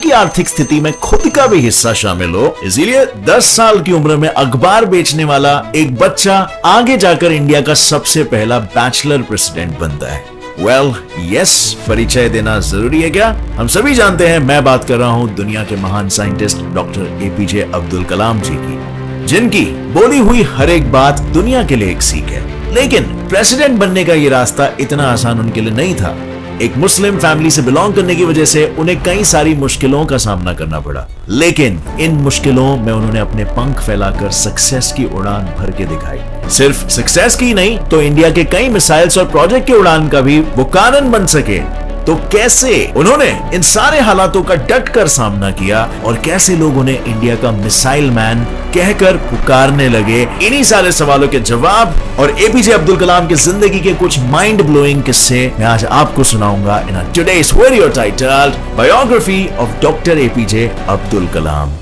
की आर्थिक स्थिति में खुद का भी हिस्सा शामिल हो, इसीलिए 10 साल की उम्र में अखबार बेचने वाला एक बच्चा आगे जाकर इंडिया का सबसे पहला बैचलर प्रेसिडेंट बनता है। वेल, यस, परिचय देना जरूरी है क्या? हम सभी जानते हैं, मैं बात कर रहा हूं दुनिया के महान scientist doctor APJ Abdul Kalam जी की, जिनकी बोली हुई हर एक बात दुनिया के लिए एक सीख है। लेकिन प्रेसिडेंट बनने का ये रास्ता इतना आसान उनके लिए नहीं था। एक मुस्लिम फैमिली से बिलोंग करने की वजह से उन्हें कई सारी मुश्किलों का सामना करना पड़ा, लेकिन इन मुश्किलों में उन्होंने अपने पंख फैलाकर सक्सेस की उड़ान भर के दिखाई। सिर्फ सक्सेस की नहीं तो इंडिया के कई मिसाइल्स और प्रोजेक्ट की उड़ान का भी वो कारण बन सके। तो कैसे उन्होंने इन सारे हालातों का डट कर सामना किया और कैसे लोग उन्हें इंडिया का मिसाइल मैन कहकर पुकारने लगे, इन्हीं सारे सवालों के जवाब और एपीजे अब्दुल कलाम की जिंदगी के कुछ माइंड ब्लोइंग किस्से मैं आज आपको सुनाऊंगा in today's video titled biography of doctor APJ Abdul Kalam.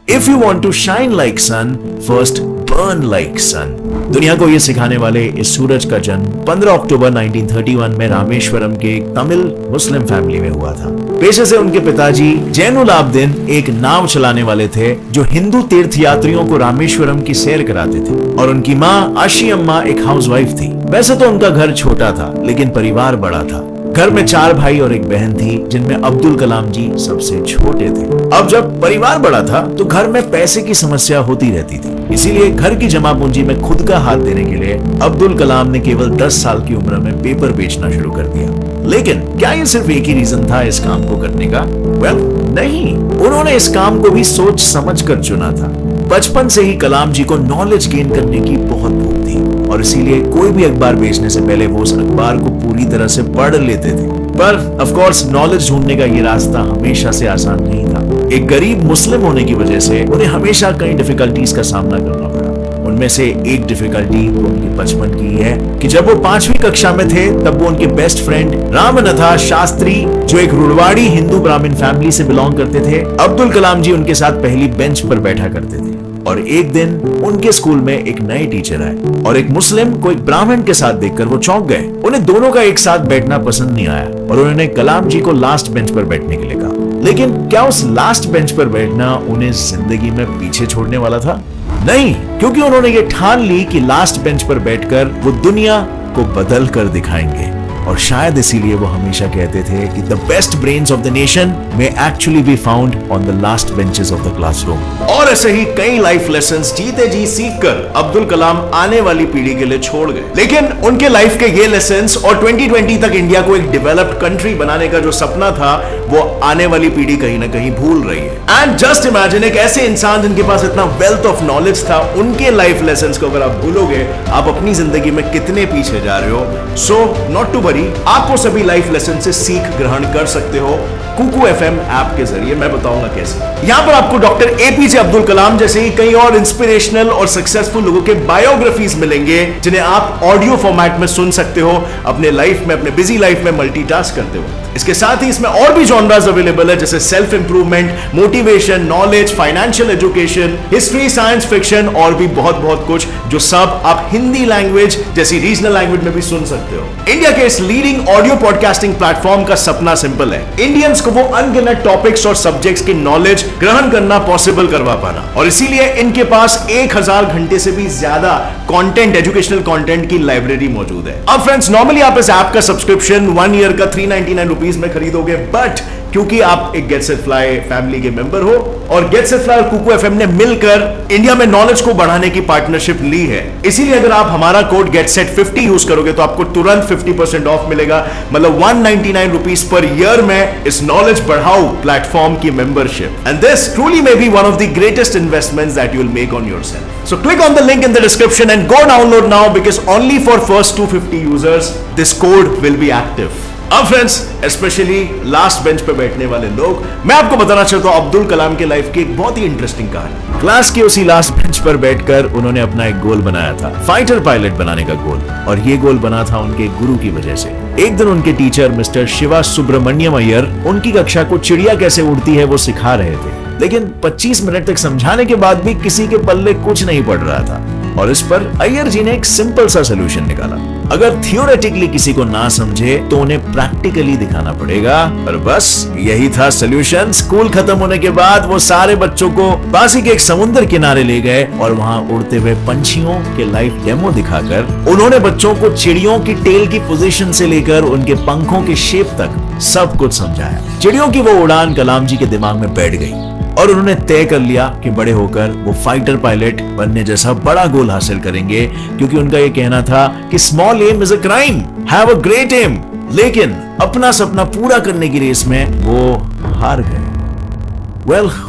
If you want to shine like sun, first burn like sun। दुनिया को ये सिखाने वाले इस सूरज का जन्म 15 अक्टूबर 1931 में रामेश्वरम के एक तमिल मुस्लिम फैमिली में हुआ था। पेशे से उनके पिताजी जैनुल आबदीन एक नाव चलाने वाले थे जो हिंदू तीर्थ यात्रियों को रामेश्वरम की सैर कराते थे, और उनकी माँ आशी अम्मा एक हाउसवाइफ थी। वैसे तो उनका घर छोटा था, लेकिन परिवार बड़ा था। घर में 4 भाई और एक बहन थी, जिनमें अब्दुल कलाम जी सबसे छोटे थे। अब जब परिवार बड़ा था तो घर में पैसे की समस्या होती रहती थी, इसीलिए घर की जमा पूंजी में खुद का हाथ देने के लिए अब्दुल कलाम ने केवल 10 साल की उम्र में पेपर बेचना शुरू कर दिया। लेकिन क्या ये सिर्फ एक ही रीजन था इस काम को करने का? वेल, नहीं, उन्होंने इस काम को भी सोच समझ कर चुना था। बचपन से ही कलाम जी को नॉलेज गेन करने की बहुत भूख थी, और इसीलिए कोई भी अखबार बेचने से पहले वो उस अखबार को पूरी तरह से पढ़ लेते थे। पर ऑफ कोर्स नॉलेज ढूंढने का ये रास्ता हमेशा से आसान नहीं था। एक गरीब मुस्लिम होने की वजह से उन्हें हमेशा कई डिफिकल्टीज का सामना करना पड़ा। उनमें से एक डिफिकल्टी तो उनके बचपन की है कि जब वो 5वीं कक्षा में थे तब वो उनके बेस्ट फ्रेंड रामनाथा शास्त्री, जो एक रुड़वाड़ी हिंदू ब्राह्मण फैमिली से बिलोंग करते थे, अब्दुल कलाम जी उनके साथ पहली बेंच पर बैठा करते थे। और एक दिन उनके स्कूल में एक नए टीचर आए और एक मुस्लिम को एक ब्राह्मण के साथ देखकर वो चौंक गए। उन्हें दोनों का एक साथ बैठना पसंद नहीं आया और उन्होंने कलाम जी को लास्ट बेंच पर बैठने के लिए कहा। लेकिन क्या उस लास्ट बेंच पर बैठना उन्हें जिंदगी में पीछे छोड़ने वाला था? नहीं, क्योंकि उन्होंने ये ठान ली कि लास्ट बेंच पर बैठकर वो दुनिया को बदल कर दिखाएंगे। और शायद इसीलिए वो हमेशा कहते थे कि the best brains of the nation may actually be found on the last benches of the classroom. और ऐसे ही कई लाइफ लेसन्स जीते जी सीख कर अब्दुल कलाम आने वाली पीढ़ी के लिए छोड़ गए। लेकिन उनके लाइफ के ये लेसन्स और 2020 तक इंडिया को एक डेवलप्ड कंट्री बनाने का जो सपना था, वो आने वाली पीढ़ी कहीं ना कहीं भूल रही है। एंड जस्ट इमेजिन, एक ऐसे इंसान जिनके पास इतना वेल्थ ऑफ नॉलेज था, उनके लाइफ लेसन्स को अगर आप भूलोगे, आप अपनी जिंदगी में कितने पीछे जा रहे हो। सो नॉट टू वरी, आप वो सभी लाइफ लेसन से सीख ग्रहण कर सकते हो कुकू एफएम ऐप के जरिए। मैं बताऊंगा कैसे। यहां पर आपको डॉक्टर एपीजे अब्दुल कलाम जैसे ही कई और इंस्पिरेशनल और सक्सेसफुल लोगों के बायोग्राफीज मिलेंगे, जिन्हें आप ऑडियो फॉर्मेट में सुन सकते हो, अपने लाइफ में, अपने बिजी लाइफ में मल्टीटास्क करते हो। इसके साथ ही इसमें और भी जॉनरास अवेलेबल है, जैसे self improvement, motivation, knowledge, financial education, history, science fiction और भी बहुत बहुत कुछ, जो सब आप हिंदी लैंग्वेज जैसी रीजनल लैंग्वेज में भी सुन सकते हो। इंडिया के इस लीडिंग ऑडियो पॉडकास्टिंग प्लेटफॉर्म का सपना सिंपल है, इंडियंस को वो अनगिनत टॉपिक्स और सब्जेक्ट्स की नॉलेज ग्रहण करना पॉसिबल करवा पाना। और इसीलिए इनके पास 1000 घंटे से भी ज्यादा कंटेंट, एजुकेशनल कंटेंट की लाइब्रेरी मौजूद है। अब फ्रेंड्स, नॉर्मली आप इस ऐप का सब्सक्रिप्शन 1 ईयर का 399 रुपीज में खरीदोगे, बट क्योंकि आप एक गेट सेट फ्लाई फैमिली के मेंबर हो और गेट सेट फ्लाई और कुकू एफएम ने मिलकर इंडिया में नॉलेज को बढ़ाने की पार्टनरशिप ली है, इसीलिए अगर आप हमारा कोड GetSet50 यूज करोगे तो आपको तुरंत 50% ऑफ मिलेगा। मतलब 199 रुपीज पर ईयर में इस नॉलेज बढ़ाओ प्लेटफॉर्म की membership. And this truly may be one of the greatest investments that you will make on yourself. So click on the link in the description and go download now, because only for first 250 users this code will be active. अब friends, specially last bench पे बैठने वाले लोग, मैं आपको बताना चाहता हूं अब्दुल कलाम के लाइफ की एक बहुत ही इंटरेस्टिंग कहानी। क्लास के उसी लास्ट बेंच पर बैठकर उन्होंने अपना एक गोल बनाया था, फाइटर पायलट बनाने का गोल। और ये गोल बना था उनके गुरु की वजह से। एक दिन उनके टीचर मिस्टर शिवा सुब्रमण्यम अय्यर उनकी कक्षा को चिड़िया कैसे उड़ती है वो सिखा रहे थे, लेकिन 25 मिनट तक समझाने के बाद भी किसी के पल्ले कुछ नहीं पड़ रहा था। और इस पर अय्यर जी ने एक सिंपल सा सोल्यूशन निकाला। अगर थियोरेटिकली किसी को ना समझे तो उन्हें प्रैक्टिकली दिखाना पड़ेगा, और बस यही था सोल्यूशन। स्कूल खत्म होने के बाद वो सारे बच्चों को पासी के एक समुद्र किनारे ले गए और वहां उड़ते हुए पंछियों के लाइव डेमो दिखाकर उन्होंने बच्चों को चिड़ियों की टेल की पोजीशन से लेकर उनके पंखों के शेप तक सब कुछ समझाया। चिड़ियों की वो उड़ान कलाम जी के दिमाग में बैठ गई और उन्होंने तय कर लिया कि बड़े होकर वो फाइटर पायलट बनने जैसा बड़ा गोल हासिल करेंगे, क्योंकि उनका ये कहना था कि small aim is a crime, have a great aim. लेकिन अपना सपना पूरा करने की रेस में वो हार गए।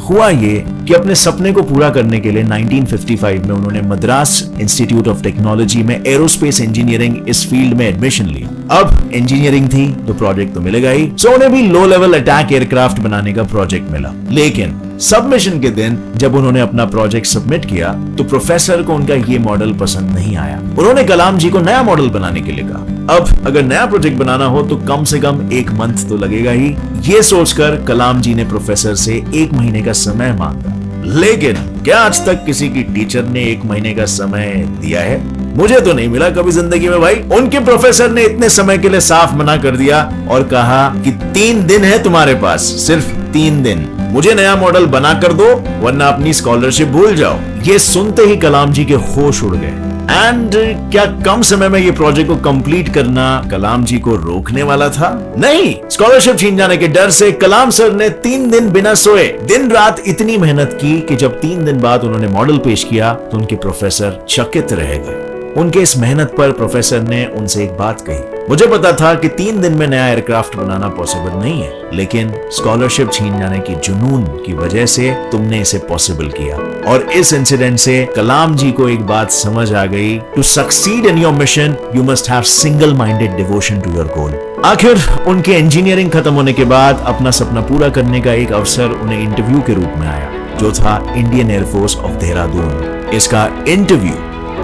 हुआ ये कि अपने सपने को पूरा करने के लिए 1955 में उन्होंने मद्रास इंस्टीट्यूट ऑफ टेक्नोलॉजी में एरोस्पेस इंजीनियरिंग इस फील्ड में एडमिशन लिया। अब इंजीनियरिंग थी तो प्रोजेक्ट तो मिलेगा ही, सो उन्हें भी लो लेवल अटैक एयरक्राफ्ट बनाने का प्रोजेक्ट मिला। लेकिन सबमिशन के दिन जब उन्होंने अपना प्रोजेक्ट सबमिट किया तो प्रोफेसर को उनका ये मॉडल पसंद नहीं आया। उन्होंने कलाम जी को नया मॉडल बनाने के लिए कहा। अब अगर नया प्रोजेक्ट बनाना हो तो कम से कम 1 मंथ तो लगेगा ही। ये सोचकर कलाम जी ने प्रोफेसर से 1 महीने का समय मांगा। लेकिन क्या आज तक किसी की टीचर ने 1 महीने का समय दिया है? मुझे तो नहीं मिला कभी जिंदगी में भाई। उनके प्रोफेसर ने इतने समय के लिए साफ मना कर दिया और कहा कि 3 दिन है तुम्हारे पास, सिर्फ 3 दिन। मुझे नया मॉडल बना कर दो वरना अपनी स्कॉलरशिप भूल जाओ। ये सुनते ही कलाम जी के होश उड़ गए। एंड क्या कम समय में ये प्रोजेक्ट को कंप्लीट करना कलाम जी को रोकने वाला था? नहीं, स्कॉलरशिप छीन जाने के डर से कलाम सर ने 3 दिन बिना सोए दिन रात इतनी मेहनत की कि जब 3 दिन बाद उन्होंने मॉडल पेश किया तो उनके प्रोफेसर चकित रह गए। उनके इस मेहनत पर प्रोफेसर ने उनसे एक बात कही, मुझे पता था कि 3 दिन में नया एयरक्राफ्ट बनाना पॉसिबल नहीं है, लेकिन स्कॉलरशिप छीन जाने की जुनून की वजह से तुमने इसे पॉसिबल किया। और इस इंसिडेंट से कलाम जी को एक बात समझ आ गई, to succeed in your mission you must have single minded devotion to your goal. आखिर उनके इंजीनियरिंग खत्म होने के बाद अपना सपना पूरा करने का एक अवसर उन्हें इंटरव्यू के रूप में आया, जो था इंडियन एयरफोर्स ऑफ देहरादून। इसका इंटरव्यू,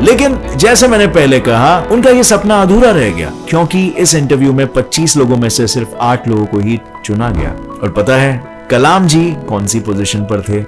लेकिन जैसे मैंने पहले कहा, उनका ये सपना अधूरा रह गया, क्योंकि इस इंटरव्यू में 25 लोगों में से सिर्फ 8 लोगों को ही चुना गया। और पता है कलाम जी कौन सी पोजीशन पर थे?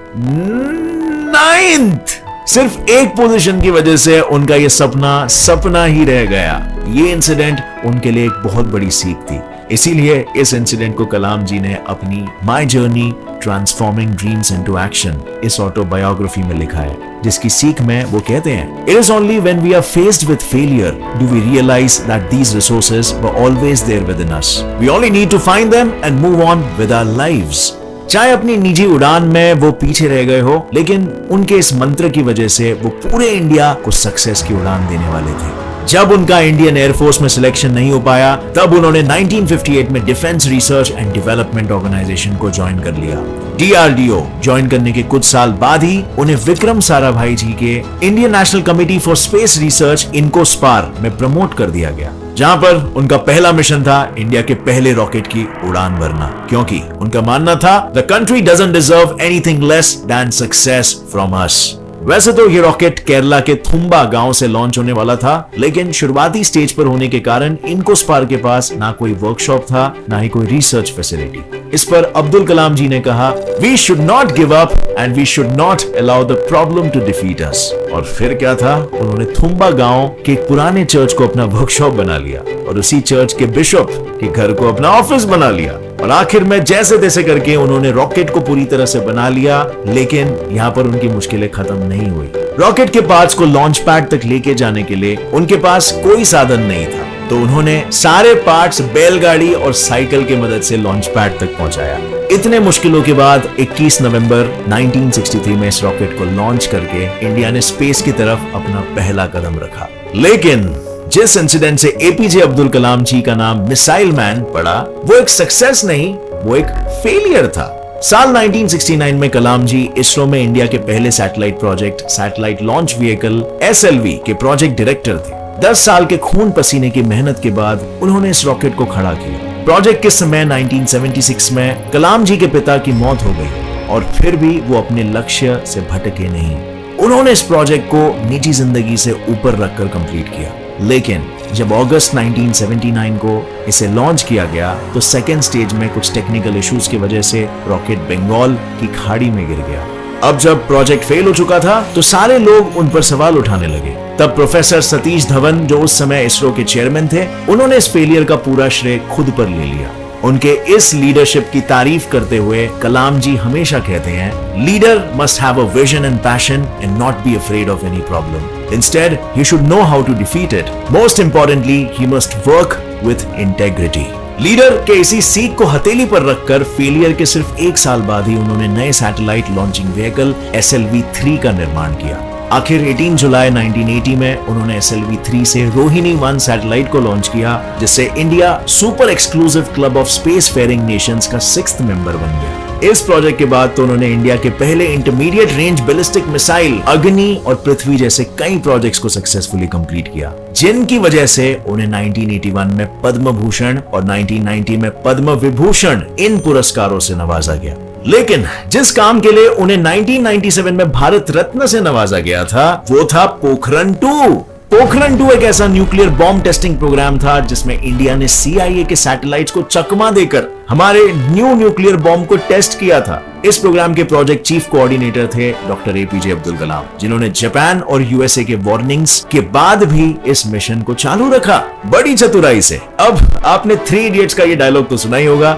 9th। सिर्फ एक पोजीशन की वजह से उनका ये सपना ही रह गया। ये इंसिडेंट उनके लिए एक बहुत बड़ी सीख थी। इसीलिए इस इंसिडेंट को कलाम जी ने अपनी my journey transforming dreams into action इस ऑटोबायोग्राफी में लिखा है, जिसकी सीख में वो कहते हैं, it is only when we are faced with failure do we realize that these resources were always there within us. We only need to find them and move on with our lives. चाहे अपनी निजी उड़ान में वो पीछे रह गए हो, लेकिन उनके इस मंत्र की वजह से वो पूरे इंडिया को सक्सेस की उड़ान देने वाले थे। जब उनका इंडियन एयरफोर्स में सिलेक्शन नहीं हो पाया, तब उन्होंने 1958 में defence research and development organisation को ज्वाइन कर लिया। DRDO ज्वाइन करने के कुछ साल बाद ही उन्हें विक्रम साराभाई जी के Indian National Committee for Space Research INCOSPAR में प्रमोट कर दिया गया, जहां पर उनका पहला मिशन था इंडिया के पहले रॉकेट की उड़ान भरना, क्योंकि उनका मानना था the country doesn't deserve anything less than success from us. वैसे तो ये रॉकेट केरला के थुम्बा गांव से लॉन्च होने वाला था, लेकिन शुरुआती स्टेज पर होने के कारण इनकोस्पार के पास ना कोई वर्कशॉप था, ना ही कोई रिसर्च फैसिलिटी। इस पर अब्दुल कलाम जी ने कहा, we should not give up and we should not allow the problem to defeat us. और फिर क्या था, उन्होंने थुम्बा गांव के एक पुराने चर्च को अपना वर्कशॉप बना लिया और उसी चर्च के बिशप के घर को अपना ऑफिस बना लिया। और आखिर में जैसे तैसे करके उन्होंने रॉकेट को पूरी तरह से बना लिया, लेकिन यहाँ पर उनकी मुश्किलें खत्म नहीं हुई। रॉकेट के पार्ट्स को लॉन्च पैड तक लेके जाने के लिए उनके पास कोई साधन नहीं था, तो उन्होंने सारे पार्ट्स बैलगाड़ी और साइकिल की मदद से लॉन्च पैड तक पहुंचाया। इतने मुश्किलों के बाद 21 नवंबर 1963 में इस रॉकेट को लॉन्च करके इंडिया ने स्पेस की तरफ अपना पहला कदम रखा। लेकिन जिस इंसिडेंट से एपीजे अब्दुल कलाम जी का नाम मिसाइल मैन पड़ा, वो एक सक्सेस नहीं, वो एक फेलियर था। साल 1969 में कलाम जी इसरो में इंडिया के पहले satellite project satellite launch vehicle SLV के प्रोजेक्ट डायरेक्टर थे। 10 साल के खून पसीने की मेहनत के बाद उन्होंने इस रॉकेट को खड़ा किया। प्रोजेक्ट के समय 1976 में कलाम जी के पिता की मौत हो गई और फिर भी वो अपने लक्ष्य से भटके नहीं। उन्होंने इस प्रोजेक्ट को निजी जिंदगी से ऊपर रखकर कंप्लीट किया। लेकिन जब अगस्त 1979 को इसे लॉन्च किया गया तो सेकेंड स्टेज में कुछ टेक्निकल इश्यूज की वजह से रॉकेट बंगाल की खाड़ी में गिर गया। अब जब प्रोजेक्ट फेल हो चुका था तो सारे लोग उन पर सवाल उठाने लगे। तब प्रोफेसर सतीश धवन, जो उस समय इसरो के चेयरमैन थे, उन्होंने इस फेलियर का पूरा श्रेय खुद पर ले लिया। उनके इस लीडरशिप की तारीफ करते हुए कलाम जी हमेशा कहते हैं, leader must have a vision and passion and not be afraid of any problem. Instead he should know how to defeat it. Most importantly he must work with integrity. Leader के इसी सीख को हथेली पर रखकर फेलियर के सिर्फ 1 साल बाद ही उन्होंने नए सैटेलाइट लॉन्चिंग व्हीकल SLV-3 का निर्माण किया। आखिर 18 जुलाई 1980 में उन्होंने SLV-3 से रोहिणी 1 सैटेलाइट को लॉन्च किया, जिससे India super exclusive club of spacefaring nations का 6th मेंबर बन गया। इस प्रोजेक्ट के बाद तो उन्होंने इंडिया के पहले इंटरमीडिएट रेंज बैलिस्टिक मिसाइल अग्नि और पृथ्वी जैसे कई प्रोजेक्ट्स को सक्सेसफुली कंप्लीट किया, जिनकी वजह से उन्हें 1981 में पद्म भूषण और 1990 में पद्म विभूषण इन पुरस्कारों से नवाजा गया। लेकिन जिस काम के लिए उन्हें 1997 में भारत रत्न से नवाजा गया था, वो था पोखरण 2। पोखरण 2 एक ऐसा न्यूक्लियर बॉम्ब टेस्टिंग प्रोग्राम था जिसमें इंडिया ने CIA के सैटेलाइट्स को चकमा देकर हमारे न्यू न्यूक्लियर बॉम्ब को टेस्ट किया था। इस प्रोग्राम के प्रोजेक्ट चीफ कोऑर्डिनेटर थे डॉक्टर APJ अब्दुल कलाम, जिन्होंने जापान और USA के वार्निंग्स के बाद भी इस मिशन को चालू रखा, बड़ी चतुराई से। अब आपने 3 इडियट्स का ये डायलॉग तो सुना ही होगा,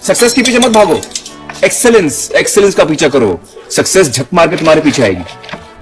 सक्सेस के पीछे मत भागो, एक्सेलेंस का पीछा करो, सक्सेस झक मार के तुम्हारे पीछे आएगी।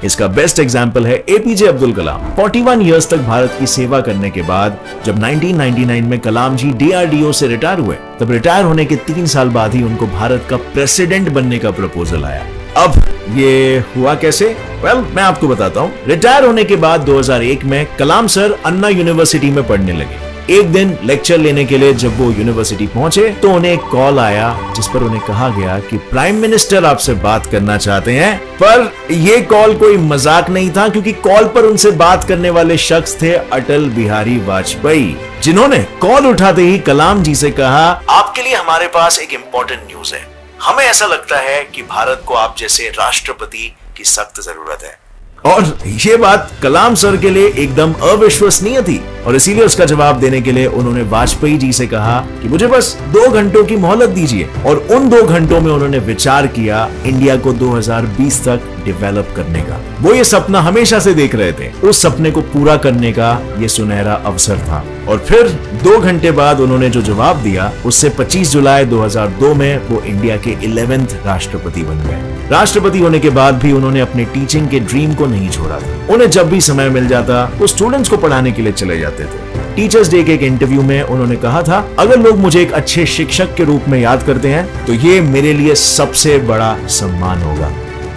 इसका बेस्ट एग्जाम्पल है APJ अब्दुल कलाम। 41 इयर्स तक भारत की सेवा करने के बाद जब 1999 में कलाम जी DRDO से रिटायर हुए, तब रिटायर होने के 3 साल बाद ही उनको भारत का प्रेसिडेंट बनने का प्रपोजल आया। अब ये हुआ कैसे? मैं आपको बताता हूँ। रिटायर होने के बाद 2001 में कलाम सर अन्ना यूनिवर्सिटी में पढ़ने लगे। एक दिन लेक्चर लेने के लिए जब वो यूनिवर्सिटी पहुंचे तो उन्हें एक कॉल आया, जिस पर उन्हें कहा गया कि प्राइम मिनिस्टर आपसे बात करना चाहते हैं। पर ये कॉल कोई मजाक नहीं था, क्योंकि कॉल पर उनसे बात करने वाले शख्स थे अटल बिहारी वाजपेयी, जिन्होंने कॉल उठाते ही कलाम जी से कहा, आपके लिए हमारे पास एक इंपॉर्टेंट न्यूज है। हमें ऐसा लगता है कि भारत को आप जैसे राष्ट्रपति की सख्त जरूरत है। और ये बात कलाम सर के लिए एकदम अविश्वसनीय थी, और इसीलिए उसका जवाब देने के लिए उन्होंने वाजपेयी जी से कहा कि मुझे बस 2 घंटों की मोहलत दीजिए। और उन 2 घंटों में उन्होंने विचार किया इंडिया को 2020 तक डेवलप करने का। वो ये सपना हमेशा से देख रहे थे, उस सपने को पूरा करने का ये सुनहरा अवसर था। और फिर 2 घंटे बाद उन्होंने जो जवाब दिया, उससे 25 जुलाई 2002 में वो इंडिया के 11th राष्ट्रपति बन गए। राष्ट्रपति होने के बाद भी उन्होंने अपने टीचिंग के ड्रीम को नहीं छोड़ा था। उन्हें जब भी समय मिल जाता वो स्टूडेंट्स को पढ़ाने के लिए चले जाते थे। टीचर्स डे के एक इंटरव्यू में उन्होंने कहा था, अगर लोग मुझे एक अच्छे शिक्षक के रूप में याद करते हैं तो ये मेरे लिए सबसे बड़ा सम्मान होगा।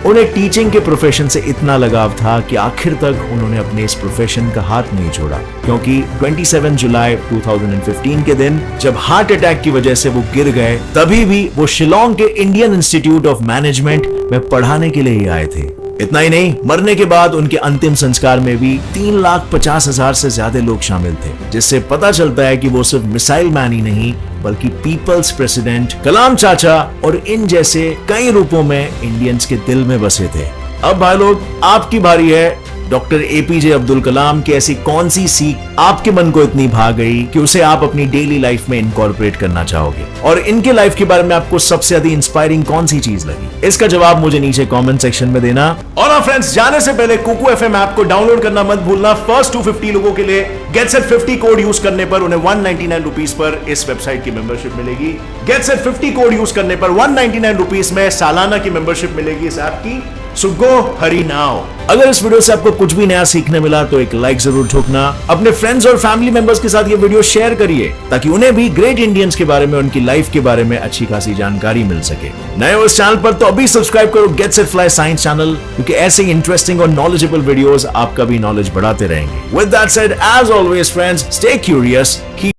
उन्हें टीचिंग के प्रोफेशन से इतना लगाव था कि आखिर तक उन्होंने अपने इस प्रोफेशन का हाथ नहीं छोड़ा, क्योंकि 27 जुलाई 2015 के दिन जब हार्ट अटैक की वजह से वो गिर गए, तभी भी वो शिलोंग के इंडियन इंस्टीट्यूट ऑफ मैनेजमेंट में पढ़ाने के लिए ही आए थे। इतना ही नहीं, मरने के बाद उनके अंतिम संस्कार में भी 3,50,000 से ज्यादा लोग शामिल थे, जिससे पता चलता है कि वो सिर्फ मिसाइल मैन ही नहीं बल्कि पीपल्स प्रेसिडेंट, कलाम चाचा और इन जैसे कई रूपों में इंडियंस के दिल में बसे थे। अब भाई लोग, आपकी बारी है। डॉक्टर APJ अब्दुल कलाम की ऐसी कौन सी सीख आपके मन को इतनी भा गई कि उसे आप अपनी डेली लाइफ में इनकॉर्पोरेट करना चाहोगे, और इनके लाइफ के बारे में आपको सबसे ज्यादा इंस्पायरिंग कौन सी चीज लगी? इसका जवाब मुझे नीचे कमेंट सेक्शन में देना। और हाँ फ्रेंड्स, जाने से पहले कुकू FM ऐप को डाउनलोड करना मत भूलना। फर्स्ट 250 लोगों के लिए GetSet50 कोड यूज करने पर उन्हें 199 रुपीज पर इस वेबसाइट की मेंबरशिप मिलेगी। GetSet50 कोड यूज करने पर 199 रुपीज में सालाना की मेंबरशिप मिलेगी इस ऐप की। सो गो हरी नाउ। अगर इस वीडियो से आपको कुछ भी नया सीखने मिला तो एक लाइक जरूर ठोकना। अपने फ्रेंड्स और फैमिली मेंबर्स के साथ ये वीडियो शेयर करिए, ताकि उन्हें भी ग्रेट इंडियंस के बारे में, उनकी लाइफ के बारे में अच्छी खासी जानकारी मिल सके। नए हो इस चैनल पर तो अभी सब्सक्राइब करो GetSetFly साइंस चैनल, क्योंकि ऐसे इंटरेस्टिंग और नॉलेजेबल वीडियोस आपका भी नॉलेज बढ़ाते रहेंगे। With that said, as always friends, stay curious,